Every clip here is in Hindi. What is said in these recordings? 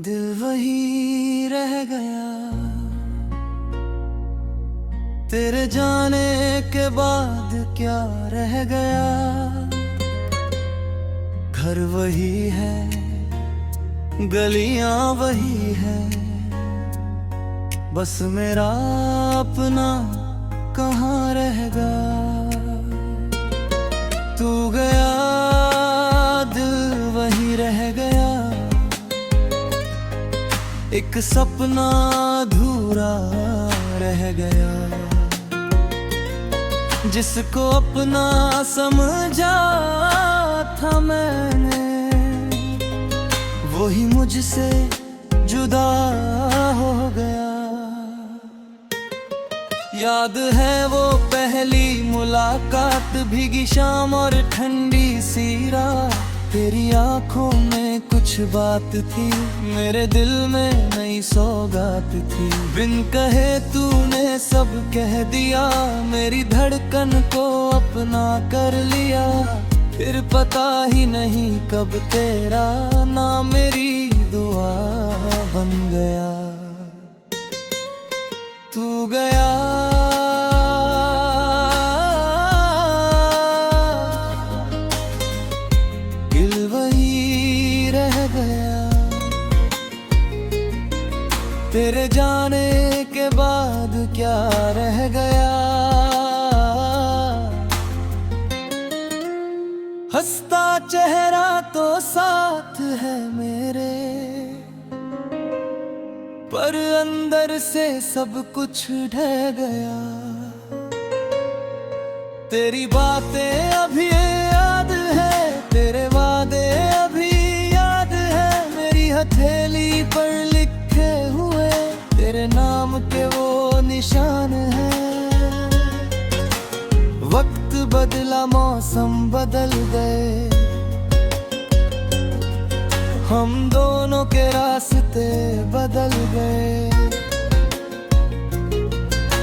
दिल वही रह गया तेरे जाने के बाद, क्या रह गया। घर वही है, गलियां वही है, बस मेरा अपना कहाँ रह गया। तू गया, दिल वही रह गया, एक सपना अधूरा रह गया। जिसको अपना समझा था मैंने, वही मुझसे जुदा हो गया। याद है वो पहली मुलाकात, भीगी शाम और ठंडी सी रात। तेरी आंखों में कुछ बात थी, मेरे दिल में नई सौगात थी। बिन कहे तूने सब कह दिया, मेरी धड़कन को अपना कर लिया। फिर पता ही नहीं कब तेरा नाम मेरी दुआ बन गया। तू गया, दिल वही रह गया, तेरे जाने के बाद क्या रह गया। हंसता चेहरा तो साथ है मेरे, पर अंदर से सब कुछ ढह गया। तेरी बातें अभी याद है, तेरे वादे अभी याद है। मेरी हथेली पर लिखे हुए तेरे नाम के वो निशान है। वक्त बदला, मौसम बदल गए, हम दोनों के रास्ते बदल गए।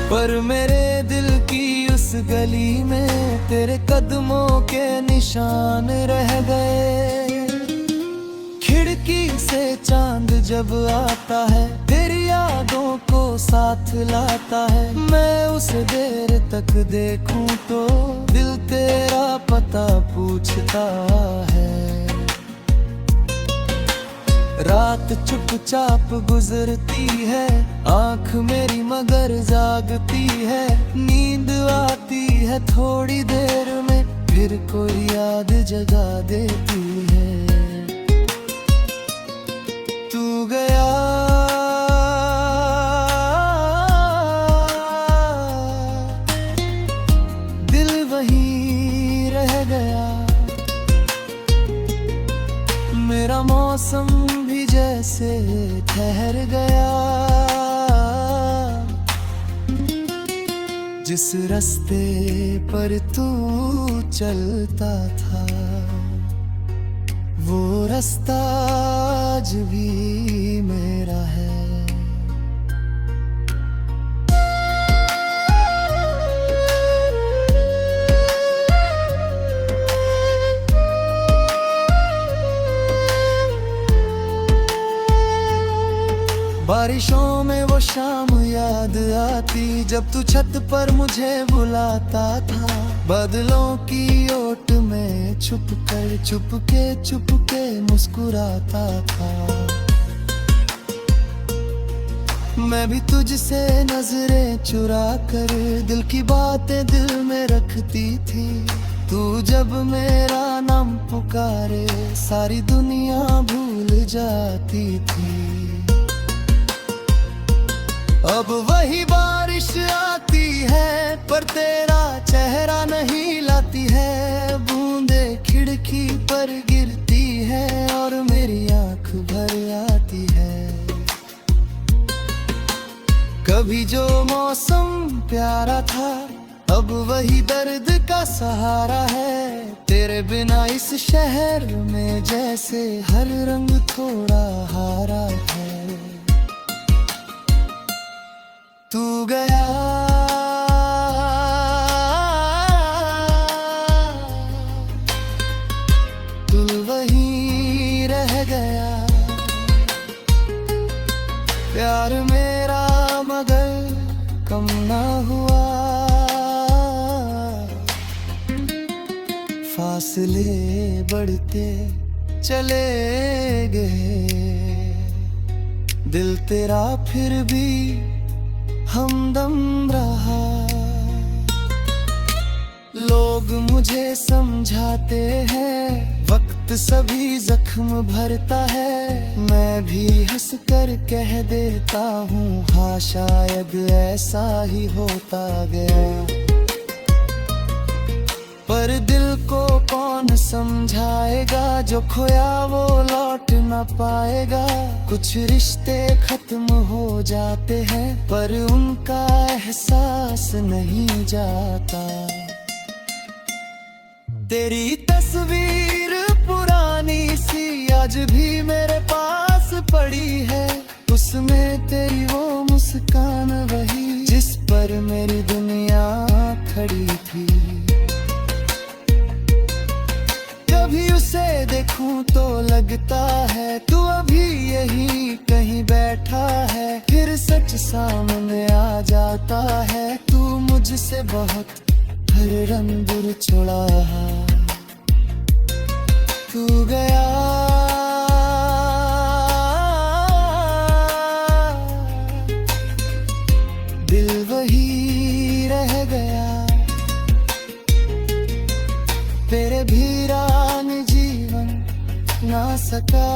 पर मेरे दिल की उस गली में तेरे कदमों के निशान रह गए। खिड़की से चांद जब आता है, तेरी यादों को साथ लाता है। मैं उसे देर तक देखूं तो दिल तेरा पता पूछता है। रात चुपचाप गुजरती है, आंख मेरी मगर जागती है। नींद आती है थोड़ी देर में, फिर कोई याद जगा देती है। तू गया, दिल वही रह गया, मेरा मौसम भी जैसे ठहर गया। जिस रास्ते पर तू चलता था, वो रास्ता आज भी मेरा है। बारिशों में वो शाम याद आती, जब तू छत पर मुझे बुलाता था। बादलों की ओट में छुपके मुस्कुराता था। मैं भी तुझसे नजरें चुरा कर दिल की बातें दिल में रखती थी। तू जब मेरा नाम पुकारे, सारी दुनिया भूल जाती थी। अब वही बारिश आती है, पर तेरा चेहरा नहीं लाती है। बूंदे खिड़की पर गिरती है और मेरी आंख भर आती है। कभी जो मौसम प्यारा था, अब वही दर्द का सहारा है। तेरे बिना इस शहर में जैसे हर रंग थोड़ा हारा है। तू गया, दिल वही रह गया, प्यार मेरा मगर कम ना हुआ, फासले बढ़ते चले गए, दिल तेरा फिर भी हमदम रहा। लोग मुझे समझाते हैं वक्त सभी जख्म भरता है, मैं भी हंस कर कह देता हूँ हाँ शायद ऐसा ही होता गया। पर दिल को कौन समझाएगा, जो खोया वो लौट न पाएगा। कुछ रिश्ते खत्म हो जाते हैं पर उनका एहसास नहीं जाता। तेरी तस्वीर पुरानी सी आज भी मेरे पास पड़ी है, उसमें तेरी वो मुस्कान वही जिस पर मेरी दुनिया खड़ी थी। कभी उसे देखूं तो लगता है तू अभी यही कहीं बैठा है, फिर सच सामने आ जाता है तू मुझसे बहुत हर रंग दूर छोड़ा। तू गया दिल वही रह गया, तेरे वीरान जीवन ना सका।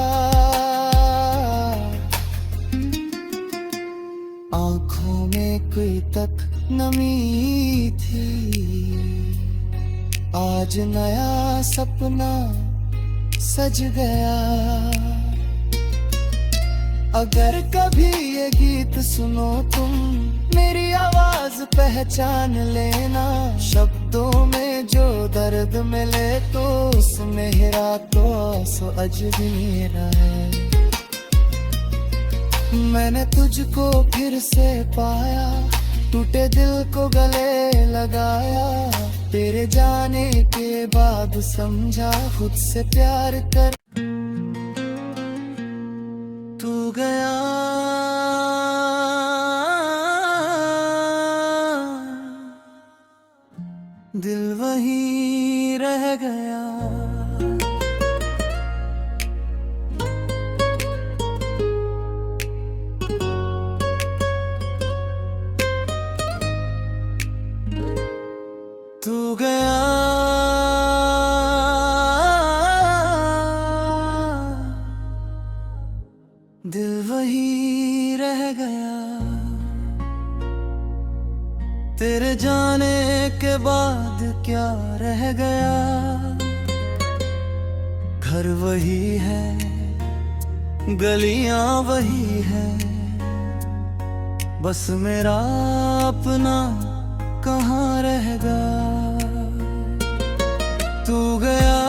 आँखों में कोई तक नमी थी, आज नया सपना सज गया। अगर कभी ये गीत सुनो तुम, मेरी आवाज पहचान लेना। शब्दों में जो दर्द मिले तो उसमें हेरा तो सो अजब मेरा है। मैंने तुझको फिर से पाया, टूटे दिल को गले लगाया। तेरे जाने के बाद समझा खुद से प्यार कर। तू गया दिल वही रह गया। तू गया दिल वही रह गया। तेरे जाने के बाद क्या रह गया। घर वही है, गलियां वही है, बस मेरा अपना कहाँ रहेगा। तू गया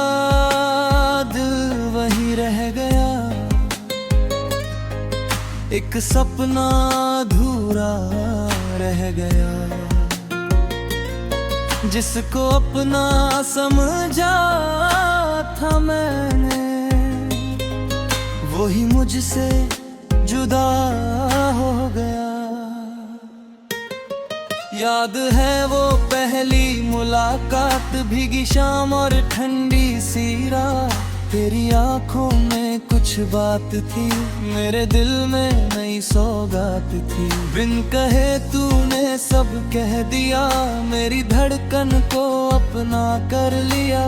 दिल वही रह गया, एक सपना अधूरा रह गया। जिसको अपना समझा था मैंने, वही मुझसे जुदा हो गया। याद है वो पहली मुलाकात, भीगी शाम और ठंडी सी रात। तेरी आंखों में कुछ बात थी, मेरे दिल में नई सौगात थी। बिन कहे तूने सब कह दिया, मेरी धड़कन को अपना कर लिया।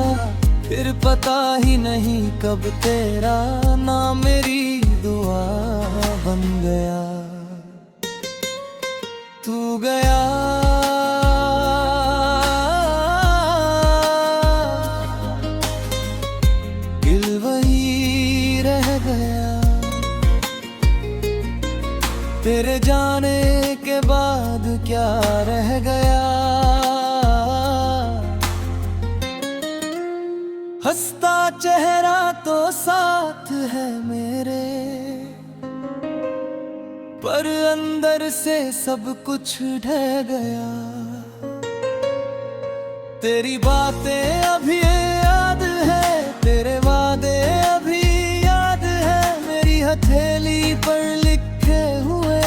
फिर पता ही नहीं कब तेरा नाम मेरी दुआ बन गया। तू गया दिल वही रह गया। तेरे जाने के बाद क्या रह गया। हंसता चेहरा तो साथ है मेरे, पर अंदर से सब कुछ ढह गया। तेरी बातें अभी याद है, तेरे वादे अभी याद है। मेरी हथेली पर लिखे हुए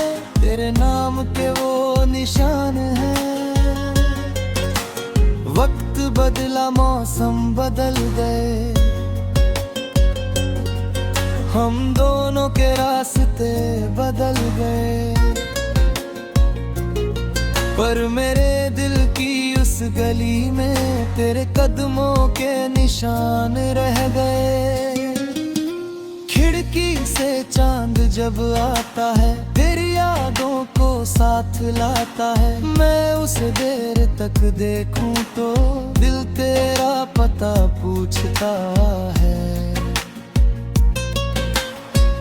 बदला मौसम बदल गए, हम दोनों के रास्ते बदल गए। पर मेरे दिल की उस गली में तेरे कदमों के निशान रह गए। खिड़की से चांद जब आता है, तेरी यादों को साथ लाता है। मैं उसे देर तक देखूं तो दिल तेरा पता पूछता है।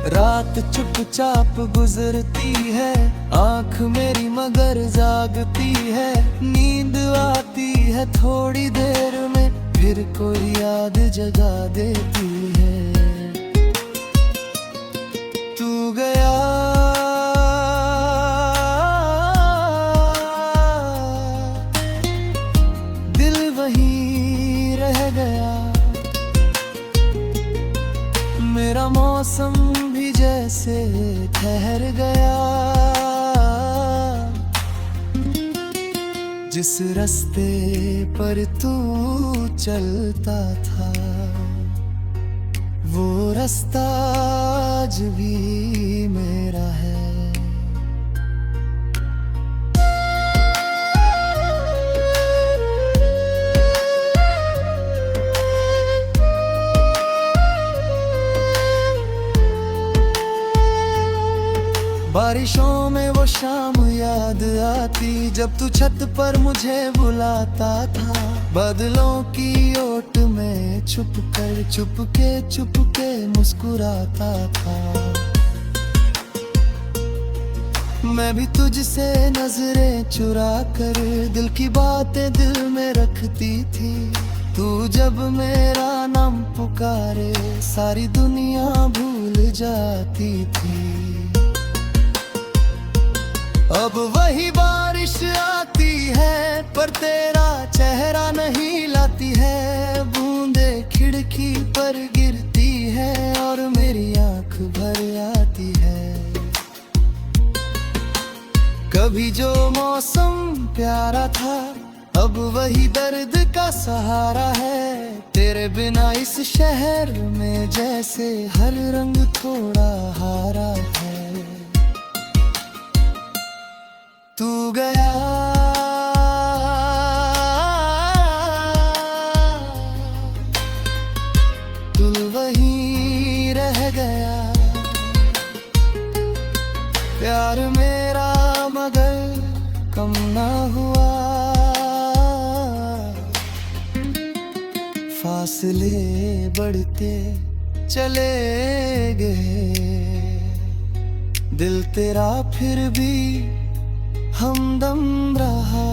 रात चुपचाप गुजरती है, आंख मेरी मगर जागती है। नींद आती है थोड़ी देर में, फिर कोई याद जगा देती है। तू गया दिल वहीं रह गया, मेरा मौसम भी जैसे ठहर गया। जिस रास्ते पर तू चलता था, वो रास्ता आज भी मेरा है। बारिशों में वो शाम याद आती, जब तू छत पर मुझे बुलाता था। बादलों की ओट में चुपके मुस्कुराता था। मैं भी तुझसे नजरें चुरा कर दिल की बातें दिल में रखती थी। तू जब मेरा नाम पुकारे, सारी दुनिया भूल जाती थी। अब वही बारिश आती है, पर तेरा चेहरा नहीं लाती है। बूंदे खिड़की पर गिरती है और मेरी आंख भर आती है। कभी जो मौसम प्यारा था, अब वही दर्द का सहारा है। तेरे बिना इस शहर में जैसे हर रंग थोड़ा हारा है। तू गया तू वहीं रह गया, प्यार मेरा मगर कम ना हुआ। फासले बढ़ते चले गए, दिल तेरा फिर भी हमदम रहा।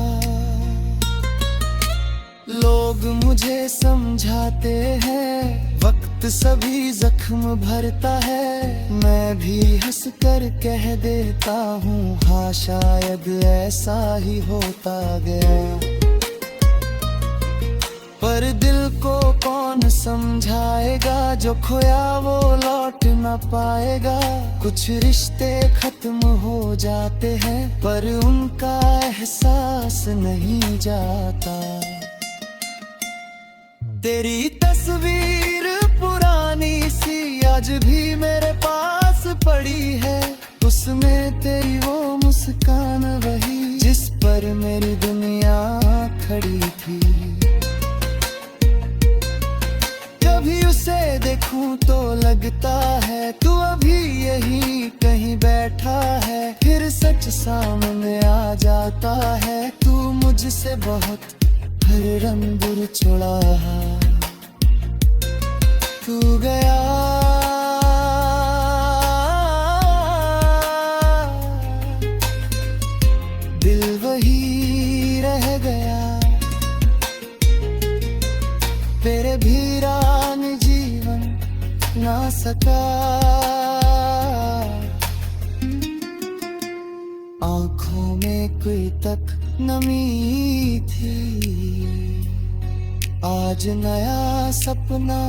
लोग मुझे समझाते हैं, वक्त सभी जख्म भरता है। मैं भी हंस कर कह देता हूँ, हाँ शायद ऐसा ही होता गया। पर दिल को कौन समझाएगा, जो खोया वो लौट न पाएगा। कुछ रिश्ते खत्म हो जाते हैं, पर उनका एहसास नहीं जाता। तेरी तस्वीर पुरानी सी आज भी मेरे पास पड़ी है। उसमें तेरी वो मुस्कान वही, जिस पर मेरी दुनिया खड़ी थी। कभी उसे देखूं तो लगता है तू अभी यहीं कहीं बैठा है। फिर सच सामने आ जाता है, तू मुझसे बहुत हर रंग दूर छोड़ा। तू गया दिल वही रह गया, तेरे भीरान जीवन ना सका। आंखों में कोई तक नमी थी, आज नया सपना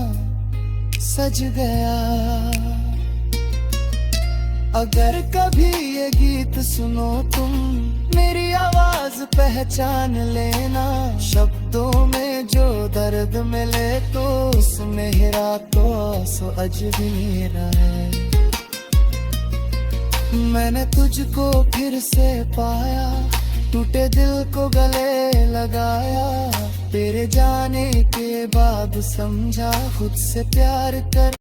सज गया। अगर कभी ये गीत सुनो तुम, मेरी आवाज पहचान लेना। शब्दों में जो दर्द मिले तो उसमें हेरा तो सो अजमेरा है। मैंने तुझको फिर से पाया, टूटे दिल को गले लगाया। तेरे जाने के बाद समझा खुद से प्यार कर